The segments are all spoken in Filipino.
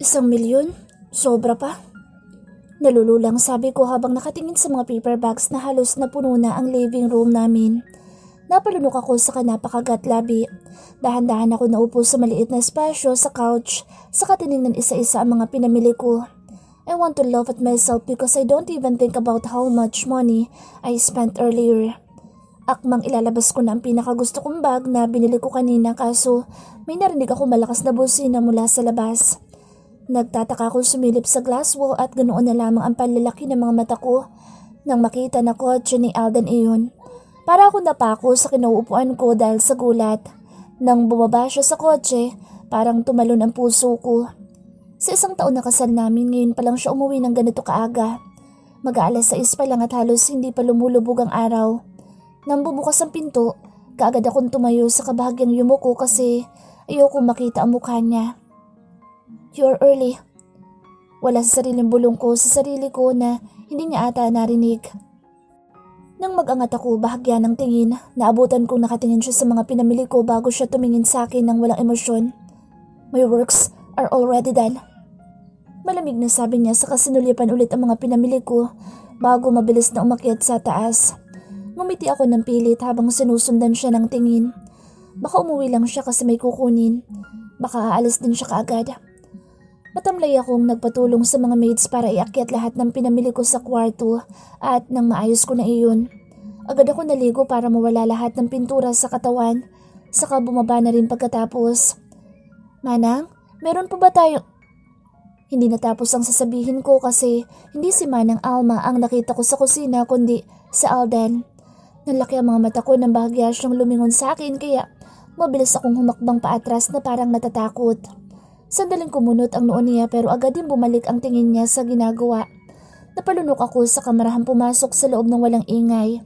1 milyon? Sobra pa? Nalululang sabi ko habang nakatingin sa mga paper bags na halos napuno na ang living room namin. Napalunok ako sa napakagat labi. Dahan-dahan ako naupo sa maliit na espasyo sa couch, saka tinignan isa-isa ang mga pinamili ko. I want to laugh at myself because I don't even think about how much money I spent earlier. Akmang ilalabas ko na ang pinakagusto kong bag na binili ko kanina kaso may narinig ako malakas na busina mula sa labas. Nagtataka akong sumilip sa glass wall at ganoon na lamang ang panlalaki ng mga mata ko nang makita na kotse ni Alden iyon. Para akong napako sa kinauupuan ko dahil sa gulat. Nang bumaba siya sa kotse, parang tumalon ang puso ko. Sa 1 taon na kasal namin, ngayon pa lang siya umuwi ng ganito kaaga. Mag-aalas 6 pa lang at halos hindi pa lumulubog ang araw. Nang bumukas ang pinto, kaagad akong tumayo sa kabahagyang yumuko kasi ayoko makita ang mukha niya. "You're early." Wala sa sariling bulong ko sa sarili ko na hindi niya ata narinig. Nang mag-angat ako bahagya ng tingin, naabutan kong nakatingin siya sa mga pinamili ko bago siya tumingin sa akin ng walang emosyon. "My works are already done." Malamig na sabi niya saka sinulipan ulit ang mga pinamili ko bago mabilis na umakyat sa taas. Ngumiti ako ng pilit habang sinusundan siya ng tingin. Baka umuwi lang siya kasi may kukunin. Baka aalis din siya kaagad. Matamlay akong nagpatulong sa mga maids para iakyat lahat ng pinamili ko sa kwarto at nang maayos ko na iyon. Agad ako naligo para mawala lahat ng pintura sa katawan, saka bumaba na rin pagkatapos. "Manang, meron pa ba tayo?" Hindi natapos ang sasabihin ko kasi hindi si Manang Alma ang nakita ko sa kusina kundi si Alden. Nalaki ang mga mata ko nang bahagya siyang lumingon sa akin kaya mabilis akong humakbang paatras na parang natatakot. Sandaling kumunot ang noo niya pero agad din bumalik ang tingin niya sa ginagawa. Napalunok ako sa kamarahan pumasok sa loob ng walang ingay.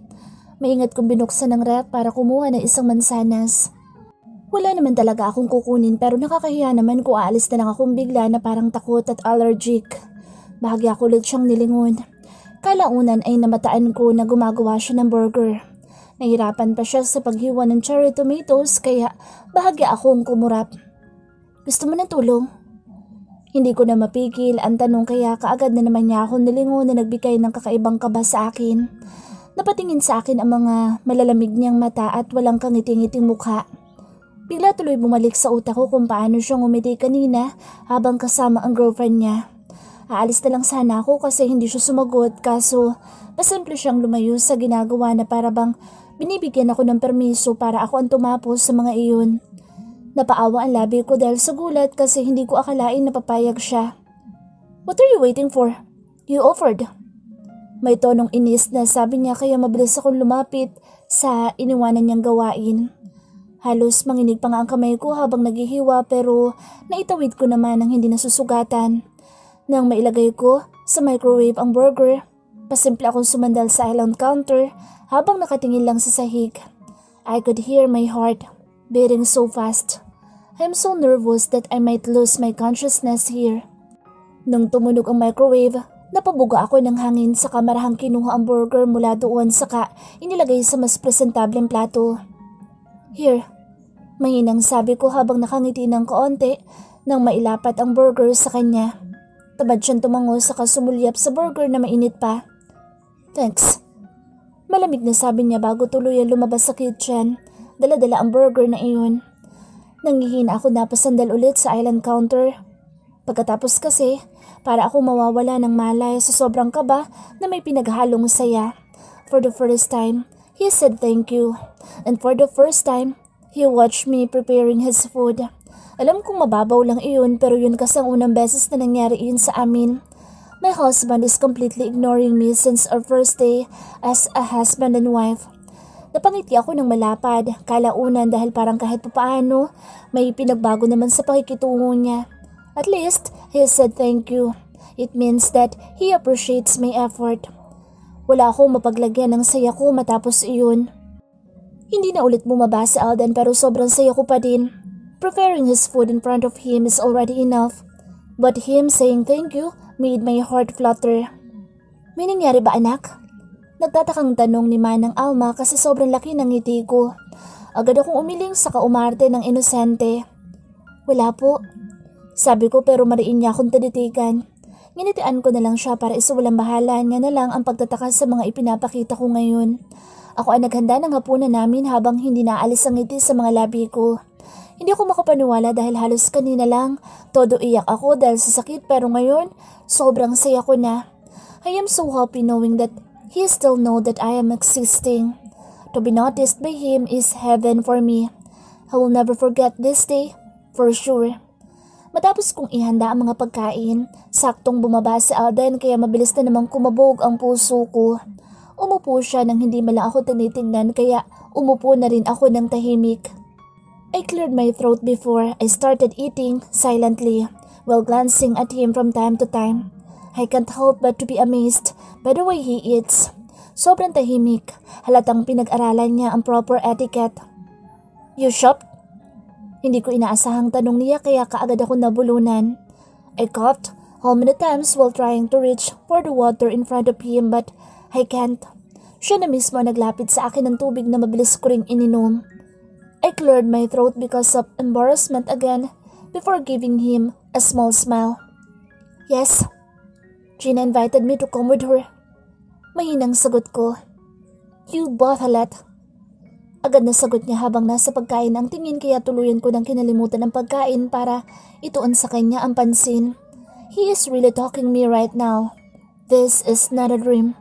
Maingat kong binuksan ang ref para kumuha ng isang mansanas. Wala naman talaga akong kukunin pero nakakahiya naman kung aalis na lang akong bigla na parang takot at allergic. Bahagya ko ulit siyang nilingon. Kalaunan ay namataan ko na gumagawa siya ng burger. Nahirapan pa siya sa paghiwa ng cherry tomatoes kaya bahagya akong kumurap. "Gusto mo ng tulong?" Hindi ko na mapigil ang tanong kaya kaagad na naman niya ako nilingon na nagbigay ng kakaibang kaba sa akin. Napatingin sa akin ang mga malalamig niyang mata at walang kangiting-ngiting mukha. Bigla tuloy bumalik sa utak ko kung paano siyang umiti kanina habang kasama ang girlfriend niya. Aalis na lang sana ako kasi hindi siya sumagot kaso pasimple siyang lumayo sa ginagawa na para bang binibigyan ako ng permiso para ako ang tumapos sa mga iyon. Napaawa ang labi ko dahil sa gulat kasi hindi ko akalain na papayag siya. "What are you waiting for? You offered." May tonong inis na sabi niya kaya mabilis akong lumapit sa iniwanan niyang gawain. Halos manginig pa nga ang kamay ko habang naghihiwa pero naitawid ko naman ang hindi nasusugatan. Nang mailagay ko sa microwave ang burger, pasimple akong sumandal sa island counter habang nakatingin lang sa sahig. I could hear my heart beating so fast. I'm so nervous that I might lose my consciousness here. Nung tumunog ang microwave, napabuga ako ng hangin sa kamarahang kinuha ang burger mula doon saka inilagay sa mas presentableng plato. "Here," mahinang sabi ko habang nakangiti ng kaunti nang mailapat ang burger sa kanya. Tabad siyang tumango saka sumulyap sa burger na mainit pa. "Thanks." Malamig na sabi niya bago tuluyang lumabas sa kitchen. Dala-dala ang burger na iyon. Nangihina ako napasandal ulit sa island counter. Pagkatapos kasi, para ako mawawala ng malay sa sobrang kaba na may pinaghalong saya. For the first time, he said thank you. And for the first time, he watched me preparing his food. Alam kong mababaw lang iyon pero yun kasi ang unang beses na nangyari iyon sa amin. My husband is completely ignoring me since our first day as a husband and wife. Napangiti ako ng malapad, kalaunan dahil parang kahit papaano, may pinagbago naman sa pakikitungo niya. At least, he said thank you. It means that he appreciates my effort. Wala akong mapaglagyan ng saya ko matapos iyon. Hindi na ulit bumaba si Alden pero sobrang saya ko pa din. Preparing his food in front of him is already enough. But him saying thank you made my heart flutter. "May nangyari ba anak?" Nagtatakang tanong ni Manang Alma kasi sobrang laki ng ngiti ko. Agad akong umiling sa kaumarte ng inosente. "Wala po." Sabi ko pero mariin niya akong tinitigan. Nginitian ko na lang siya para isuwalang bahala niya na lang ang pagtataka sa mga ipinapakita ko ngayon. Ako ay naghanda ng hapunan namin habang hindi naalis ang ngiti sa mga labi ko. Hindi ako makapaniwala dahil halos kanina lang todo iyak ako dahil sa sakit pero ngayon sobrang saya ko na. I am so happy knowing that he still know that I am existing. To be noticed by him is heaven for me. I will never forget this day, for sure. Matapos kong ihanda ang mga pagkain, saktong bumaba si Alden kaya mabilis na namang kumabog ang puso ko. Umupo siya nang hindi mala ako tinitingnan kaya umupo na rin ako ng tahimik. I cleared my throat before I started eating silently while glancing at him from time to time. I can't help but to be amazed by the way he eats. Sobrang tahimik, halatang pinag-aralan niya ang proper etiquette. You shopped? Hindi ko inaasahang tanong niya kaya kaagad ako nabulunan. I coughed how many times while trying to reach for the water in front of him but I can't. Siya na mismo naglapit sa akin ng tubig na mabilis ko ring ininom. I cleared my throat because of embarrassment again before giving him a small smile. Yes, Gina invited me to come with her. Mahinang sagot ko. You bought a lot. Agad na sagot niya habang nasa pagkain ang tingin kaya tuluyan ko nang kinalimutan ang pagkain para ituon sa kanya ang pansin. He is really talking me right now. This is not a dream.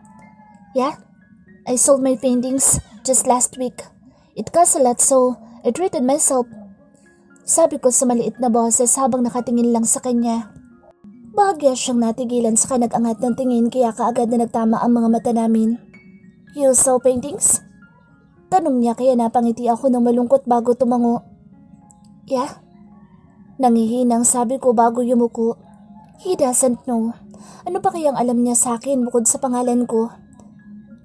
Yeah, I sold my paintings just last week. It cost a lot so I treated myself. Sabi ko sa maliit na boses habang nakatingin lang sa kanya. Bahagya siyang natigilan sa kanag-angat ng tingin kaya kaagad na nagtama ang mga mata namin. You sell paintings? Tanong niya kaya napangiti ako ng malungkot bago tumango. Yeah? Nangihinang sabi ko bago yumuko. He doesn't know. Ano pa kayang alam niya sa akin bukod sa pangalan ko?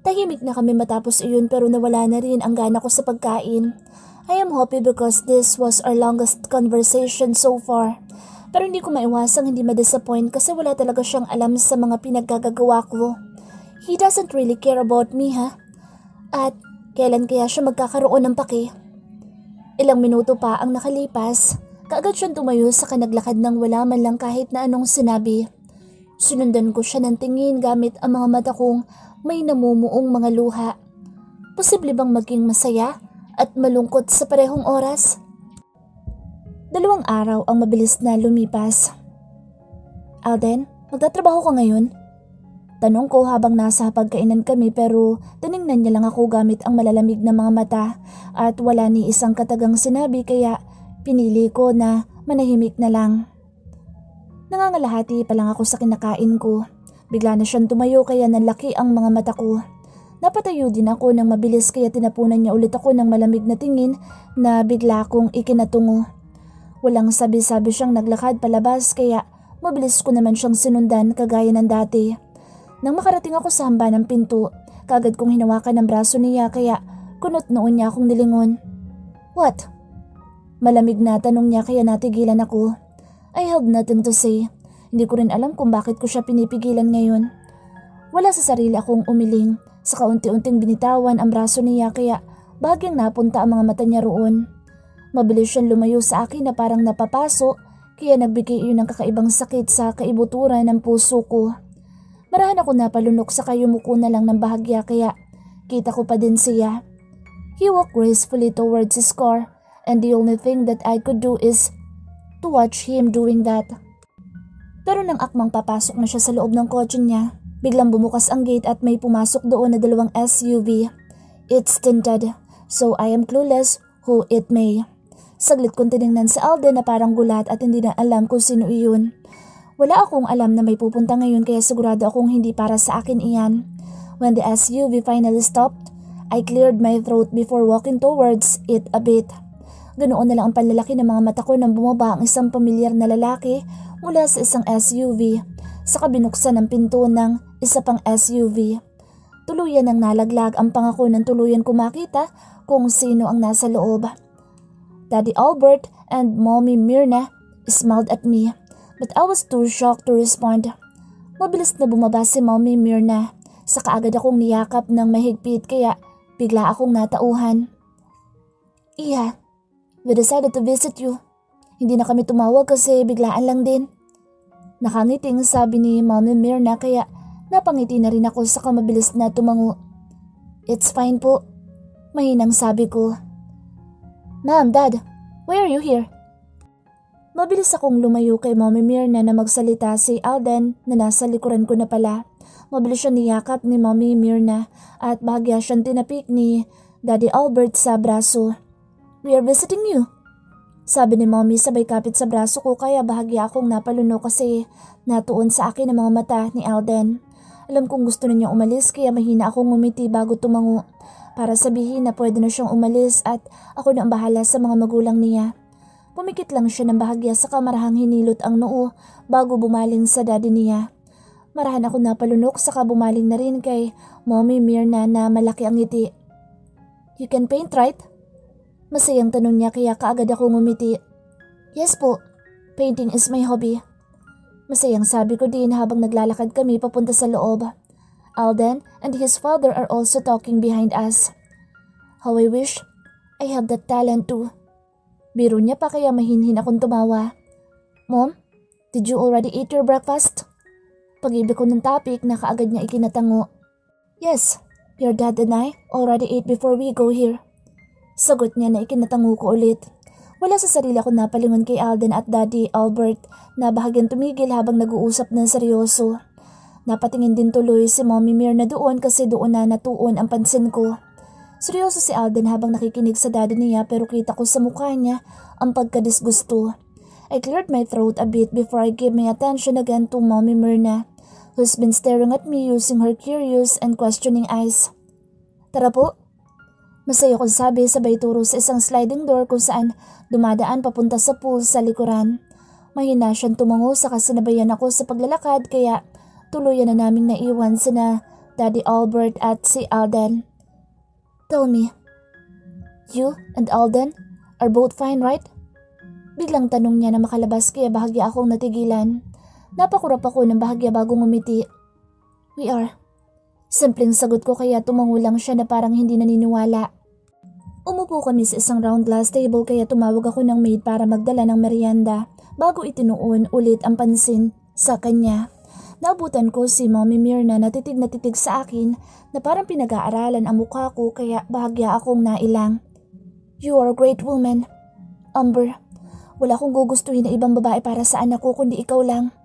Tahimik na kami matapos iyon pero nawala na rin ang gana ko sa pagkain. I am happy because this was our longest conversation so far. Pero hindi ko maiwasang hindi ma-disappoint kasi wala talaga siyang alam sa mga pinaggagawa ko. He doesn't really care about me ha? At kailan kaya siya magkakaroon ng pake? Ilang minuto pa ang nakalipas, kaagad siyang tumayo sa kanaglakad nang wala man lang kahit na anong sinabi. Sinundan ko siya ng tingin gamit ang mga mata kong may namumuong mga luha. Posible bang maging masaya at malungkot sa parehong oras? 2 araw ang mabilis na lumipas. Alden, magtatrabaho ka ngayon? Tanong ko habang nasa pagkainan kami pero tiningnan niya lang ako gamit ang malalamig na mga mata at wala ni isang katagang sinabi kaya pinili ko na manahimik na lang. Nangangalahati pa lang ako sa kinakain ko. Bigla na siyang tumayo kaya nanlaki ang mga mata ko. Napatayo din ako ng mabilis kaya tinapunan niya ulit ako ng malamig na tingin na bigla kong ikinatungo. Walang sabi-sabi siyang naglakad palabas kaya mabilis ko naman siyang sinundan kagaya ng dati. Nang makarating ako sa hamba ng pinto, kagad kong hinawakan ang braso niya kaya kunot noon niya akong nilingon. What? Malamig na tanong niya kaya natigilan ako. I have nothing to say. Hindi ko rin alam kung bakit ko siya pinipigilan ngayon. Wala sa sarili akong umiling. Sa kaunti-unting binitawan ang braso niya kaya bahagyang napunta ang mga mata niya roon. Mabilis siyang lumayo sa akin na parang napapaso kaya nagbigay iyon ng kakaibang sakit sa kaibuturan ng puso ko. Marahan ako napalunok sa yumuko na lang ng bahagya kaya kita ko pa din siya. He walked gracefully towards his car and the only thing that I could do is to watch him doing that. Pero nang akmang papasok na siya sa loob ng kotse niya, biglang bumukas ang gate at may pumasok doon na 2 SUV. It's tinted, so I am clueless who it may. Saglit kong tinignan sa Alden na parang gulat at hindi na alam kung sino iyon. Wala akong alam na may pupunta ngayon kaya sigurado akong hindi para sa akin iyan. When the SUV finally stopped, I cleared my throat before walking towards it a bit. Ganoon na lang ang panlalaki ng mga mata ko nang bumaba ang isang pamilyar na lalaki mula sa isang SUV sa kabinuksan ng pinto ng isa pang SUV. Tuluyan nang nalaglag ang pangako ng tuluyan ko makita kung sino ang nasa loob. Daddy Albert and Mommy Myrna smiled at me, but I was too shocked to respond. Mabilis na bumaba si Mommy Myrna. Sa kaagad akong niyakap ng mahigpit kaya bigla akong natauhan. Iya, we decided to visit you. Hindi na kami tumawag kasi biglaan lang din. Nakangiting sabi ni Mommy Myrna kaya napangiti na rin ako sa mabilis na tumango. It's fine po. Mahinang sabi ko. Ma'am, Dad, why are you here? Mabilis akong lumayo kay Mommy Myrna na magsalita si Alden na nasa likuran ko na pala. Mabilis siya niyakap ni Mommy Myrna at bahagya siyang tinapik ni Daddy Albert sa braso. We are visiting you. Sabi ni Mommy sabay kapit sa braso ko kaya bahagya akong napaluno kasi natuon sa akin ang mga mata ni Alden. Alam kong gusto na niya umalis kaya mahina akong ngumiti bago tumango para sabihin na pwede na siyang umalis at ako na ang bahala sa mga magulang niya. Pumikit lang siya ng bahagya sa kamarahang hinilot ang noo bago bumaling sa daddy niya. Marahan ako napalunok saka bumaling na rin kay Mommy Myrna na malaki ang ngiti. You can paint, right? Masayang tanong niya kaya kaagad ako ngumiti. Yes po, painting is my hobby. Masayang sabi ko din habang naglalakad kami papunta sa loob. Alden and his father are also talking behind us. How I wish I have that talent too. Biro niya pa kaya mahinhin akong tumawa. Mom, did you already eat your breakfast? Pag-ibig ko ng topic na kaagad niya ikinatango. Yes, your dad and I already ate before we go here. Sagot niya na ikinatango ko ulit. Wala sa sarili ko napalingon kay Alden at Daddy Albert na bahagyang tumigil habang nag-uusap ng seryoso. Napatingin din tuloy si Mommy Myrna doon kasi doon na natuon ang pansin ko. Seryoso si Alden habang nakikinig sa daddy niya pero kita ko sa mukha niya ang pagkadisgusto. I cleared my throat a bit before I gave my attention again to Mommy Myrna, who's been staring at me using her curious and questioning eyes. Tara po. Masaya kong sabi sabay turo sa isang sliding door kung saan dumadaan papunta sa pool sa likuran. Mahina siyang tumango saka sinabayan ako sa paglalakad kaya tuluyan na naming naiwan sina Daddy Albert at si Alden. Tell me, you and Alden are both fine, right? Biglang tanong niya na makalabas kaya bahagya akong natigilan. Napakurap ako ng bahagya bago ngumiti. We are. Simpleng sagot ko kaya tumango lang siya na parang hindi naniniwala. Umupo kami sa isang round glass table kaya tumawag ako ng maid para magdala ng merienda bago itinuon ulit ang pansin sa kanya. Naabutan ko si Mommy Myrna na titig sa akin na parang pinag-aaralan ang mukha ko kaya bahagya akong nailang. You are a great woman, Amber. Wala akong gugustuhin na ibang babae para sa anak ko kundi ikaw lang.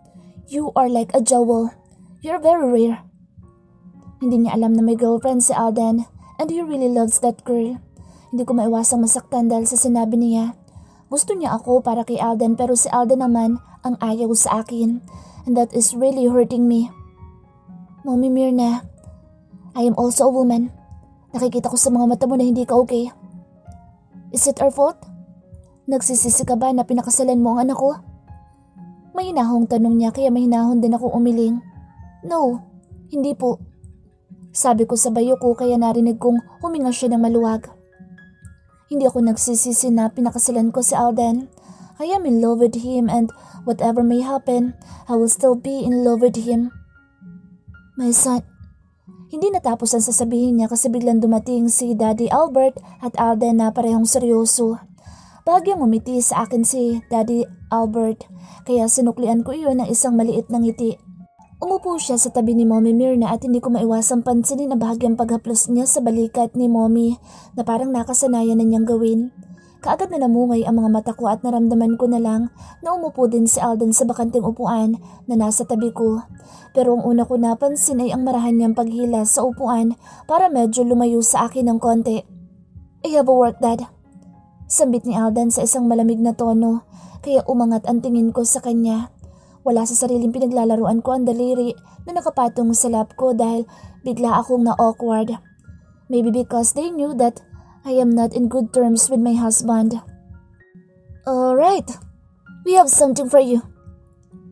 You are like a jewel. You're very rare. Hindi niya alam na may girlfriend si Alden and he really loves that girl. Hindi ko maiwasang masaktan dahil sa sinabi niya. Gusto niya ako para kay Alden pero si Alden naman ang ayaw sa akin. And that is really hurting me. Mommy Myrna, I am also a woman. Nakikita ko sa mga mata mo na hindi ka okay. Is it our fault? Nagsisisi ka ba na pinakasalan mo ang anak ko? Mahinahong tanong niya kaya mahinahon din ako umiling. No, hindi po. Sabi ko sa bayo ko kaya narinig kong huminga siya ng maluwag. Hindi ako nagsisisi na pinakasalan ko si Alden. I am in love with him and whatever may happen, I will still be in love with him. My son. Hindi natapos ang sasabihin niya kasi biglang dumating si Daddy Albert at Alden na parehong seryoso. Bahagyang umiti sa akin si Daddy Albert kaya sinuklian ko iyon ng isang maliit na ngiti. Umupo siya sa tabi ni Mommy Myrna at hindi ko maiwasang pansinin ang bahagyang paghaplos niya sa balikat ni Mommy na parang nakasanayan na niyang gawin. Kaagad na namungay ang mga mata ko at naramdaman ko na lang na umupo din si Alden sa bakanting upuan na nasa tabi ko. Pero ang una ko napansin ay ang marahan niyang paghila sa upuan para medyo lumayo sa akin ng konti. I have a work, Dad. Sambit ni Alden sa isang malamig na tono kaya umangat ang tingin ko sa kanya. Wala sa sariling pinaglalaruan ko ang daliri na nakapatong sa lap ko dahil bigla akong na-awkward. Maybe because they knew that I am not in good terms with my husband. Alright, we have something for you.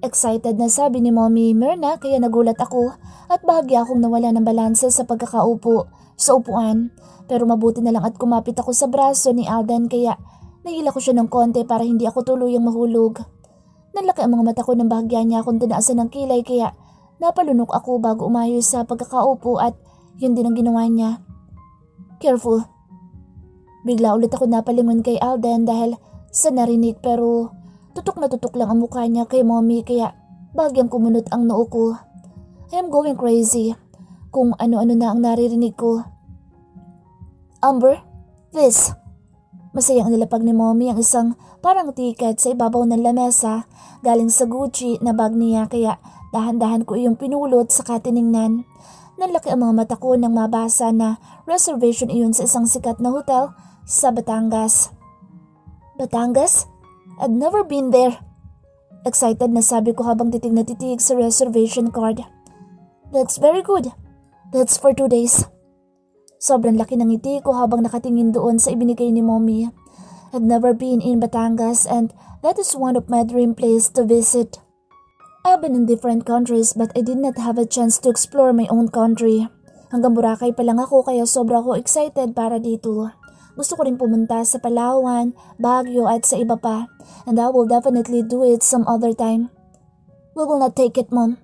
Excited na sabi ni Mommy Myrna kaya nagulat ako at bahagya akong nawala ng balanse sa pagkakaupo sa upuan. Pero mabuti na lang at kumapit ako sa braso ni Alden kaya nahila ko siya ng konti para hindi ako tuluyang mahulog. Nalaki ang mga mata ko ng bahagya niya akong tinaasan ng kilay kaya napalunok ako bago umayos sa pagkakaupo at yun din ang ginawa niya. Careful. Bigla ulit ako napalingon kay Alden dahil sa narinig pero Tutok na tutok lang ang mukha niya kay Mommy kaya bagyang kumunot ang noo ko. I am going crazy kung ano-ano na ang naririnig ko. Amber, this. Masayang nilapag ni Mommy ang isang parang ticket sa ibabaw ng lamesa galing sa Gucci na bag niya kaya dahan-dahan ko iyong pinulot sa katiningnan. Nalaki ang mga mata ko nang mabasa na reservation iyon sa isang sikat na hotel sa Batangas. Batangas? I've never been there. Excited na sabi ko habang titig na titig sa reservation card. That's very good. That's for 2 days. Sobrang laki ng ngiti ko habang nakatingin doon sa ibinigay ni Mommy. I've never been in Batangas and that is one of my dream place to visit. I've been in different countries but I did not have a chance to explore my own country. Hanggang Boracay pa lang ako kaya sobra ako excited para dito. Gusto ko rin pumunta sa Palawan, Baguio at sa iba pa. And I will definitely do it some other time. We will not take it, Mom.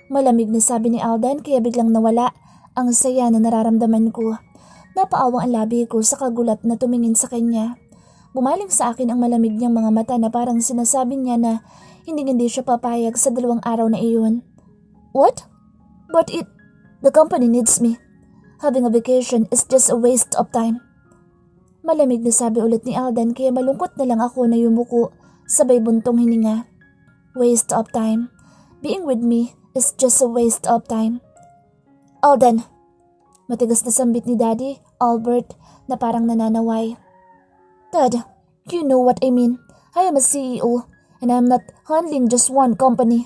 Malamig na sabi ni Alden kaya biglang nawala ang saya na nararamdaman ko. Napaawang ang labi ko sa kagulat na tumingin sa kanya. Bumaling sa akin ang malamig niyang mga mata na parang sinasabi niya na hindi siya papayag sa 2 araw na iyon. What? But the company needs me. Having a vacation is just a waste of time. Malamig na sabi ulit ni Alden kaya malungkot na lang ako na yumuko sabay buntong hininga. Waste of time. Being with me is just a waste of time. Alden! Matigas na sambit ni Daddy, Albert, na parang nananaway. Dad, you know what I mean. I am a CEO and I am not handling just one company.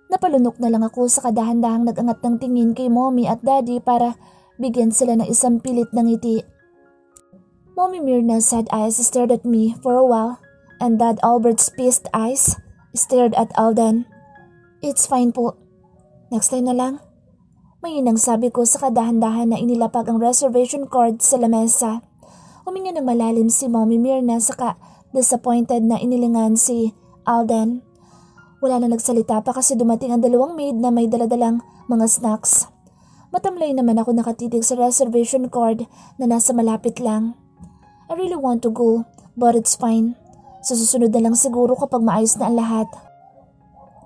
Napalunok na lang ako sa kadahan-dahang nag-angat ng tingin kay Mommy at Daddy para bigyan sila ng isang pilit ng ngiti. Mommy Myrna's sad eyes stared at me for a while and Dad Albert's pissed eyes stared at Alden. It's fine po. Next time na lang. Mainang sabi ko sa kadahan-dahan na inilapag ang reservation card sa lamesa. Huminga ng malalim si Mommy Myrna saka disappointed na inilingan si Alden. Wala na nagsalita pa kasi dumating ang 2 maid na may daladalang mga snacks. Matamlay naman ako nakatitig sa reservation card na nasa malapit lang. I really want to go but it's fine. Sa susunod na lang siguro kapag maayos na ang lahat.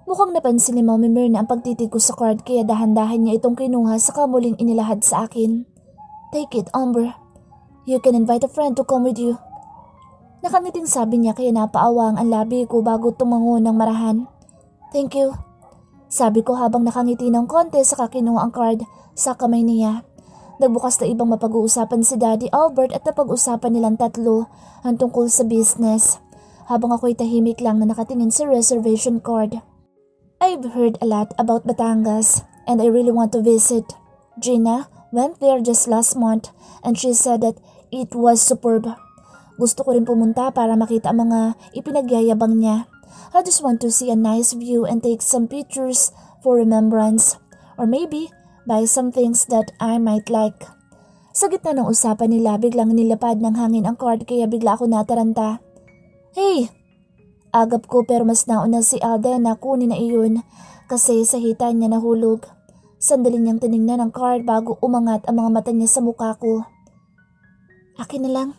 Mukhang napansin ni Mommy Myrna ang pagtitig ko sa card kaya dahan-dahan niya itong kinuha saka muling inilahad sa akin. Take it, Amber. You can invite a friend to come with you. Nakangiting sabi niya kaya napaawang ang labi ko bago tumango ng marahan. Thank you. Sabi ko habang nakangiti ng konti saka kinuha ang card sa kamay niya. Nagbukas na ibang mapag-uusapan si Daddy Albert at napag-usapan nilang tatlo ang tungkol sa business. Habang ako'y tahimik lang na nakatingin sa reservation card. I've heard a lot about Batangas and I really want to visit. Gina went there just last month and she said that it was superb. Gusto ko rin pumunta para makita ang mga ipinagyayabang niya. I just want to see a nice view and take some pictures for remembrance. Or maybe buy some things that I might like. Sa gitna ng usapan nila biglang nilapad ng hangin ang card kaya bigla ako nataranta. Hey! Agap ko pero mas nauna si Alden na kunin na iyon kasi sa hita niya nahulog. Sandali niyang tiningnan ang card bago umangat ang mga mata niya sa mukha ko. Akin na lang.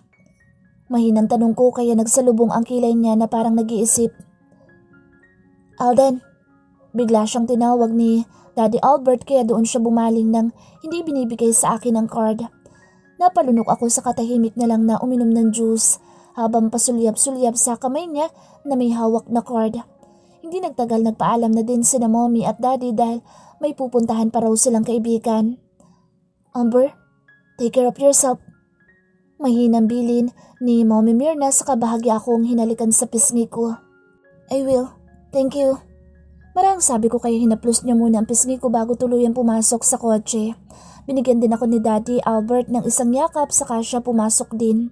Mahinang tanong ko kaya nagsalubong ang kilay niya na parang nag-iisip. Alden, bigla siyang tinawag ni Daddy Albert kaya doon siya bumaling nang hindi binibigay sa akin ang card. Napalunok ako sa katahimik na lang na uminom ng juice habang pasulyap-sulyap sa kamay niya na may hawak na card. Hindi nagtagal nagpaalam na din sina Mommy at Daddy dahil may pupuntahan pa raw silang kaibigan. Amber, take care of yourself. Mahinang bilin ni Mommy Myrna sa kabahagya akong hinalikan sa pisngi ko. I will. Thank you. Marang sabi ko kaya hinaplos niya muna ang pisngi ko bago tuluyang pumasok sa kotse. Binigyan din ako ni Daddy Albert ng isang yakap saka siya pumasok din.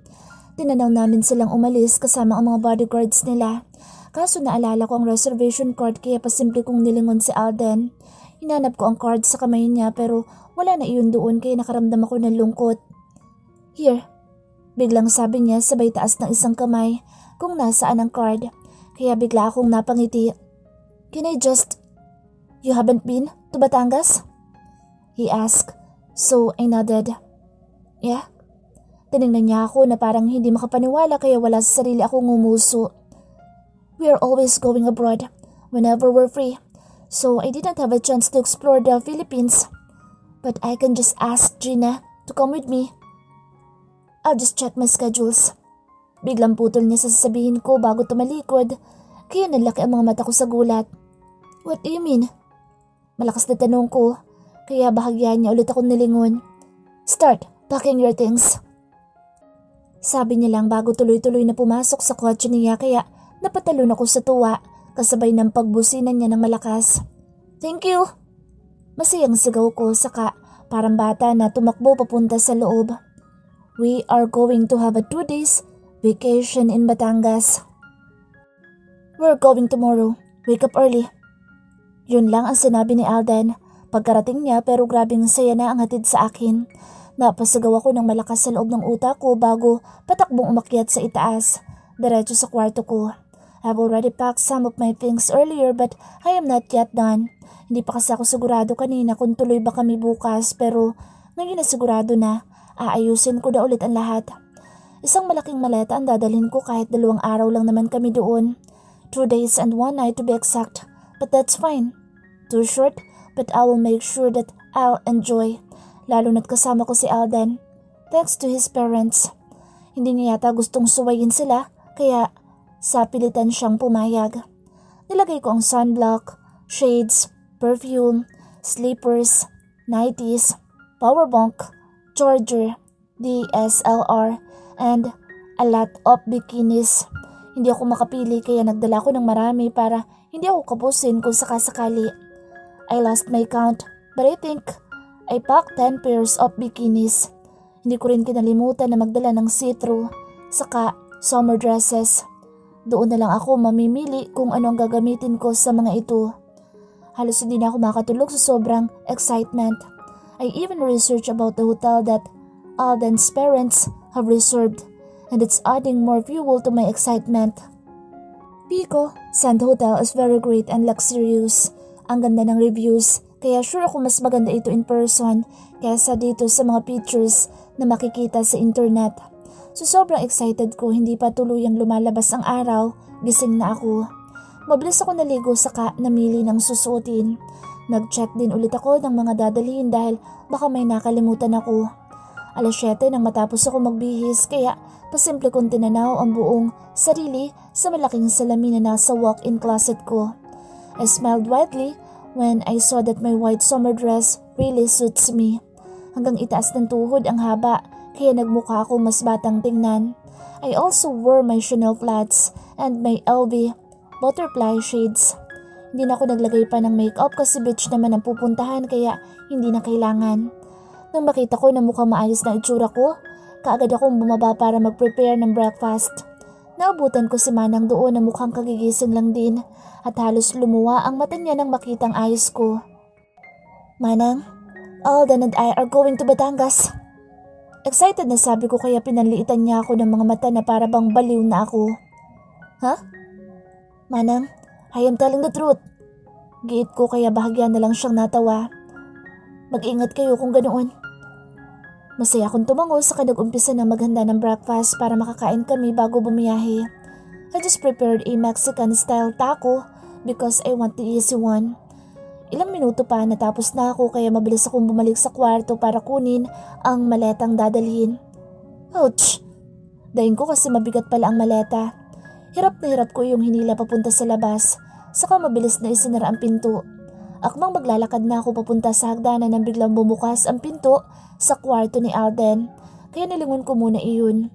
Tinanaw namin silang umalis kasama ang mga bodyguards nila. Kaso naalala ko ang reservation card kaya pasimple kong nilingon si Alden. Hinanap ko ang card sa kamay niya pero wala na iyon doon kaya nakaramdam ako ng lungkot. Here. Biglang sabi niya sabay taas ng isang kamay kung nasaan ang card. Kaya bigla akong napangiti. Can I just... You haven't been to Batangas? He asked. So I nodded. Yeah? Tinignan niya ako na parang hindi makapaniwala kaya wala sa sarili akong ngumuso. We are always going abroad whenever we're free, so I didn't have a chance to explore the Philippines. But I can just ask Gina to come with me. I'll just check my schedules. Biglang putol niya sa sasabihin ko bago tumalikod, kaya nalaki ang mga mata ko sa gulat. What do you mean? Malakas na tanong ko, kaya bahagya niya ulit akong nilingon. Start packing your things. Sabi niya lang bago tuloy-tuloy na pumasok sa kotse niya, kaya napatalon ako sa tuwa kasabay ng pagbusinan niya ng malakas. Thank you! Masayang sigaw ko saka parang bata na tumakbo papunta sa loob. We are going to have a 2 days vacation in Batangas. We're going tomorrow. Wake up early. Yun lang ang sinabi ni Alden pagkarating niya, pero grabing saya na ang hatid sa akin. Napasigaw ako ng malakas sa loob ng utak ko bago patakbong umakyat sa itaas, diretso sa kwarto ko. I've already packed some of my things earlier but I am not yet done. Hindi pa kasi ako sigurado kanina kung tuloy ba kami bukas, pero ngayon na sigurado na. Aayusin ko na ulit ang lahat. Isang malaking maleta ang dadalhin ko kahit 2 araw lang naman kami doon. 2 days and 1 night to be exact, but that's fine. Too short, but I will make sure that I'll enjoy. Lalo na't kasama ko si Alden. Thanks to his parents. Hindi niya yata gustong suwayin sila, kaya sa pilitan siyang pumayag. Nilagay ko ang sunblock, shades, perfume, slippers, nighties, powerbank, charger, DSLR, and a lot of bikinis. Hindi ako makapili kaya nagdala ko ng marami para hindi ako kapusin kung sakasakali. I lost my count, but I think I packed 10 pairs of bikinis. Hindi ko rin kinalimutan na magdala ng see-through, saka summer dresses. Doon na lang ako mamimili kung ano ang gagamitin ko sa mga ito. Halos hindi na ako makatulog sa sobrang excitement. I even researched about the hotel that Alden's parents have reserved, and it's adding more fuel to my excitement. Pico, Sand Hotel is very great and luxurious. Ang ganda ng reviews, kaya sure ako mas maganda ito in person kaysa dito sa mga pictures na makikita sa internet. So sobrang excited ko, hindi pa tuluyang lumalabas ang araw, gising na ako. Mabilis ako naligo saka namili ng susuotin. Nag-check din ulit ako ng mga dadalhin dahil baka may nakalimutan ako. 7:00 nang matapos ako magbihis, kaya pasimple kong tinanaw ang buong sarili sa malaking salamin na nasa walk-in closet ko. I smiled widely when I saw that my white summer dress really suits me. Hanggang itaas ng tuhod ang haba, kaya nagmukha ako mas batang tingnan. I also wore my Chanel flats and my LV butterfly shades. Hindi na ako naglagay pa ng makeup kasi beach naman ang pupuntahan, kaya hindi na kailangan. Nang makita ko na mukhang maayos na itsura ko, kaagad akong bumaba para mag-prepare ng breakfast. Naabutan ko si Manang doon na mukhang kagigising lang din at halos lumuwa ang mata niya nang makitang ayos ko. Manang, Alden and I are going to Batangas. Excited na sabi ko, kaya pinanliitan niya ako ng mga mata na para bang baliw na ako. Huh? Manang, I am telling the truth. Giit ko, kaya bahagya na lang siyang natawa. Mag-ingat kayo kung ganoon. Masaya akong tumango sa nag-umpisa na maghanda ng breakfast para makakain kami bago bumiyahe. I just prepared a Mexican-style taco because I want the easy one. Ilang minuto pa natapos na ako, kaya mabilis akong bumalik sa kwarto para kunin ang maletang dadalhin. Ouch! Dahin ko kasi mabigat pala ang maleta. Hirap na hirap ko yung hinila papunta sa labas, saka mabilis na isinara ang pinto. Akmang maglalakad na ako papunta sa hagdanan nang biglang bumukas ang pinto sa kwarto ni Alden, kaya nilingon ko muna iyon.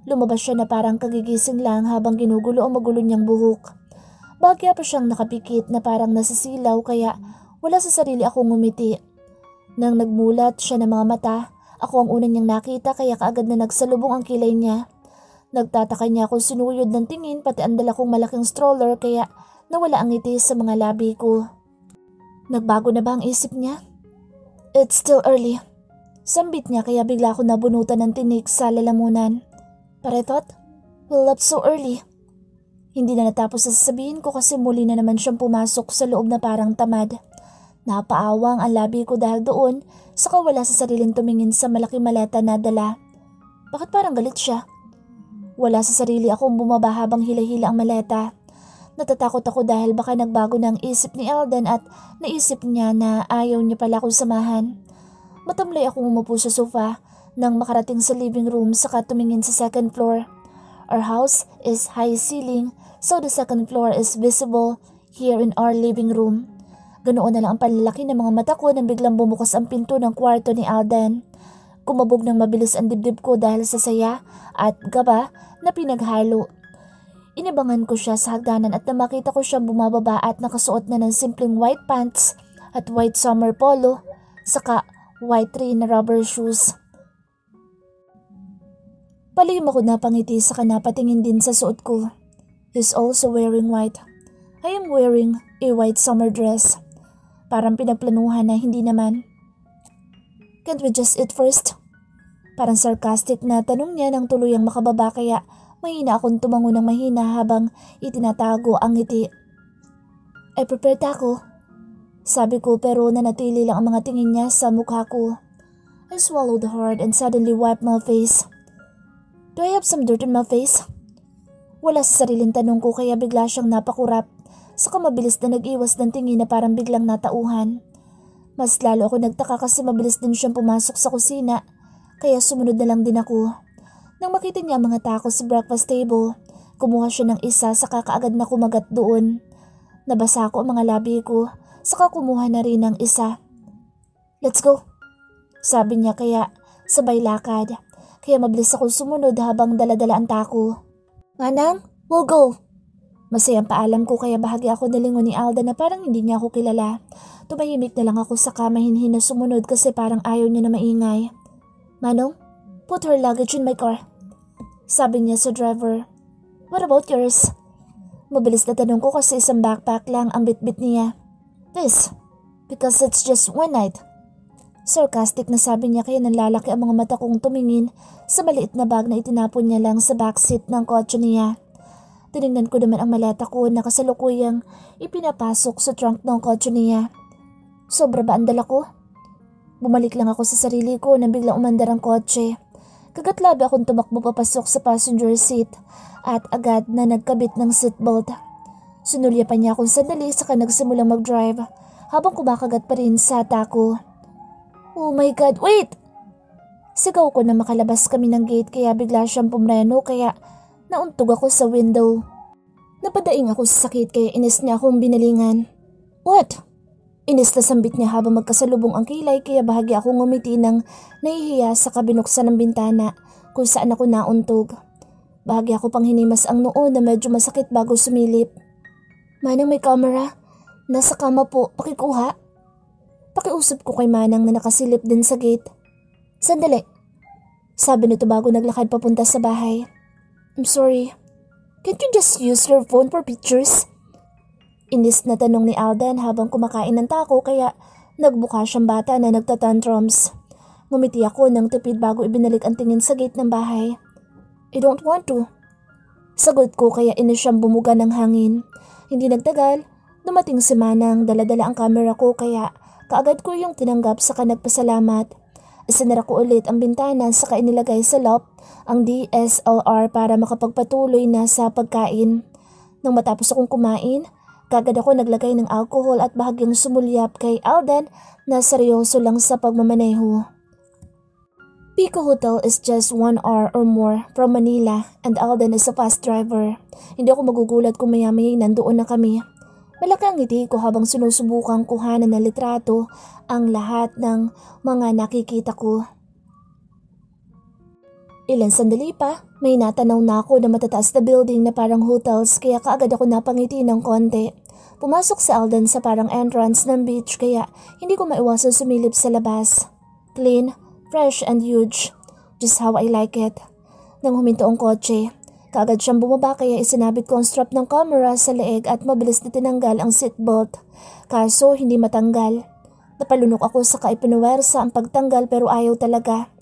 Lumabas siya na parang kagigising lang habang ginugulo ang magulo niyang buhok. Bagya pa siyang nakapikit na parang nasisilaw, kaya wala sa sarili akong ngumiti. Nang nagmulat siya ng mga mata, ako ang una niyang nakita, kaya kaagad na nagsalubong ang kilay niya. Nagtataka niya akong sinuyod ng tingin, pati ang dala kong malaking stroller, kaya nawala ang ngiti sa mga labi ko. Nagbago na ba ang isip niya? It's still early. Sambit niya, kaya bigla ako nabunutan ng tinik sa lalamunan. But I thought, well, up so early. Hindi na natapos sa sasabihin ko kasi muli na naman siyang pumasok sa loob na parang tamad. Napaawang ang labi ko dahil doon, saka wala sa sariling tumingin sa malaking maleta na dala. Bakit parang galit siya? Wala sa sarili akong bumaba habang hila-hila ang maleta. Natatakot ako dahil baka nagbago na ang isip ni Alden at naisip niya na ayaw niya pala akong samahan. Matamlay akong umupo sa sofa nang makarating sa living room saka tumingin sa second floor. Our house is high ceiling so the second floor is visible here in our living room. Ganoon na lang ang panlalaki ng mga mata ko nang biglang bumukas ang pinto ng kwarto ni Alden. Kumabog ng mabilis ang dibdib ko dahil sa saya at gaba na pinaghalo. Inibangan ko siya sa hagdanan at namakita ko siyang bumababa at nakasuot na ng simpleng white pants at white summer polo saka white rin na rubber shoes. Palihim ako napangiti saka napatingin din sa suot ko. He's also wearing white. I am wearing a white summer dress. Parang pinagplanuhan na hindi naman. Can't we just eat first? Parang sarcastic na tanong niya nang tuluyang makababa kaya mahina akong tumango ng mahina habang itinatago ang ngiti. I prepared taco. Sabi ko pero nanatili lang ang mga tingin niya sa mukha ko. I swallowed hard and suddenly wiped my face. Do I have some dirt on my face? Wala sa sariling tanong ko kaya bigla siyang napakurap. Saka mabilis na nag-iwas ng tingin na parang biglang natauhan. Mas lalo ako nagtaka kasi mabilis din siyang pumasok sa kusina kaya sumunod na lang din ako. Nang makita niya ang mga tacos sa breakfast table, kumuha siya ng isa saka kaagad na kumagat doon. Nabasa ko ang mga labi ko saka kumuha na rin ng isa. Let's go, sabi niya kaya sabay lakad. Kaya mabilis ako sumunod habang daladala ang taco. Manang, we'll go. Masayang paalam ko kaya bahagi ako nalingon ni Alden na parang hindi niya ako kilala. Tumahimik na lang ako saka mahinhin na sumunod kasi parang ayaw niya na maingay. Manong, put her luggage in my car. Sabi niya sa driver. What about yours? Mabilis na tanong ko kasi isang backpack lang ang bitbit niya. This, because it's just one night. Sarcastic na sabi niya kaya nanlalaki ang mga mata kong tumingin sa maliit na bag na itinapon niya lang sa backseat ng kotse niya. Tinignan ko naman ang maleta ko na kasalukuyang ipinapasok sa trunk ng kotse niya. Sobra ba ang dala ko? Bumalik lang ako sa sarili ko nang biglang umandar ang kotse. Kagatlabi akong tumakbo papasok sa passenger seat at agad na nagkabit ng seatbelt. Sinulya pa niya akong sandali saka nagsimulang mag-drive habang kumakagat pa rin sa taco. Oh my God, wait! Sigaw ko na makalabas kami ng gate kaya bigla siyang pumreno kaya nauntog ako sa window. Napadaing ako sa sakit kaya inis niya akong binalingan. What? Inis na sambit niya habang magkasalubong ang kilay kaya bahagi akong ngumiti ng nahihiya sa kabinuksan ng bintana kung saan ako nauntog. Bahagi ako pang hinimas ang noo na medyo masakit bago sumilip. Manang may camera. Nasa kama po, pakikuha. Pakiusap ko kay Manang na nakasilip din sa gate. Sandali. Sabi nito bago naglakad papunta sa bahay. I'm sorry. Can't you just use your phone for pictures? Inis na tanong ni Alden habang kumakain ng taco kaya nagbuka siyang bata na nagtatantrums. Ngumiti ako ng tipid bago ibinalik ang tingin sa gate ng bahay. I don't want to. Sagot ko kaya inis siyang bumuga ng hangin. Hindi nagtagal, dumating si Manang, dala-dala ang camera ko kaya kaagad ko yung tinanggap saka nagpasalamat. Isinara ko ulit ang bintana saka inilagay sa lock ang DSLR para makapagpatuloy na sa pagkain. Nang matapos akong kumain, kagad ako naglagay ng alcohol at bahagyang sumulyap kay Alden na seryoso lang sa pagmamaneho. Pico Hotel is just 1 hour or more from Manila and Alden is a fast driver. Hindi ako magugulat kung maya-maya nandoon na kami. Malaki ang ngiti ko habang sinusubukang kuhanan ng litrato ang lahat ng mga nakikita ko. Ilan sandali pa, may natanaw na ako na matataas na building na parang hotels kaya kaagad ako napangiti ng konti. Pumasok si Alden sa parang entrance ng beach kaya hindi ko maiwasan sumilip sa labas. Clean, fresh and huge. Just how I like it. Nang huminto ang kotse, kaagad siyang bumaba kaya isinabit ko ang strap ng camera sa leeg at mabilis na tinanggal ang seatbelt. Kaso hindi matanggal. Napalunok ako saka ipinuwersa ang pagtanggal pero ayaw talaga.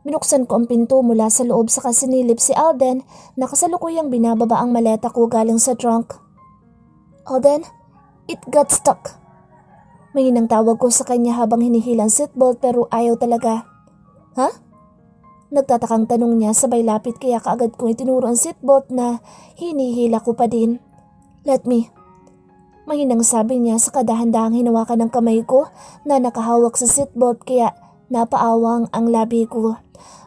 Binuksan ko ang pinto mula sa loob saka sinilip si Alden na kasalukuyang binababa ang maleta ko galing sa trunk. Alden, it got stuck. Mahinang tawag ko sa kanya habang hinihila ang seatbelt pero ayaw talaga. Ha? Nagtatakang tanong niya sabay lapit kaya kaagad kong itinuro ang seatbelt na hinihila ko pa din. Let me. Mahinang sabi niya sa kadahan-dahang hinawakan ng kamay ko na nakahawak sa seatbelt kaya napaawang ang labi ko.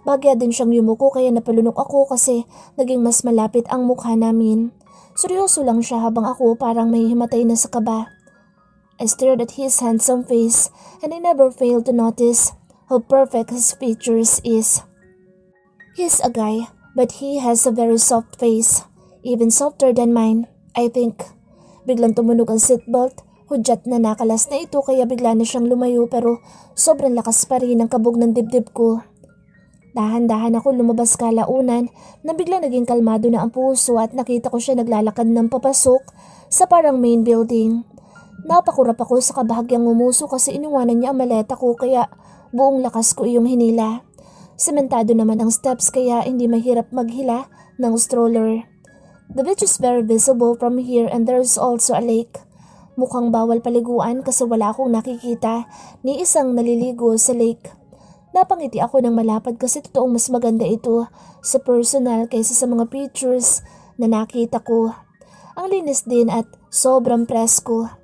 Bagya din siyang yumuko kaya napalunok ako kasi naging mas malapit ang mukha namin. Seryoso lang siya habang ako parang may himatay na sa kaba. I stared at his handsome face and I never failed to notice how perfect his features is. He's a guy, but he has a very soft face, even softer than mine, I think. Biglang tumunog ang seatbelt, hudyat na nakalas na ito kaya bigla na siyang lumayo pero sobrang lakas pa rin ang kabog ng dibdib ko. Dahan-dahan ako lumabas kalaunan na bigla naging kalmado na ang puso at nakita ko siya naglalakad ng papasok sa parang main building. Napakurap ako sa kabahagyang umuso kasi iniwanan niya ang maleta ko kaya buong lakas ko iyong hinila. Sementado naman ang steps kaya hindi mahirap maghila ng stroller. The beach is very visible from here and there's also a lake. Mukhang bawal paliguan kasi wala akong nakikita ni isang naliligo sa lake. Napangiti ako ng malapad kasi totoong mas maganda ito sa personal kaysa sa mga pictures na nakita ko. Ang linis din at sobrang presko.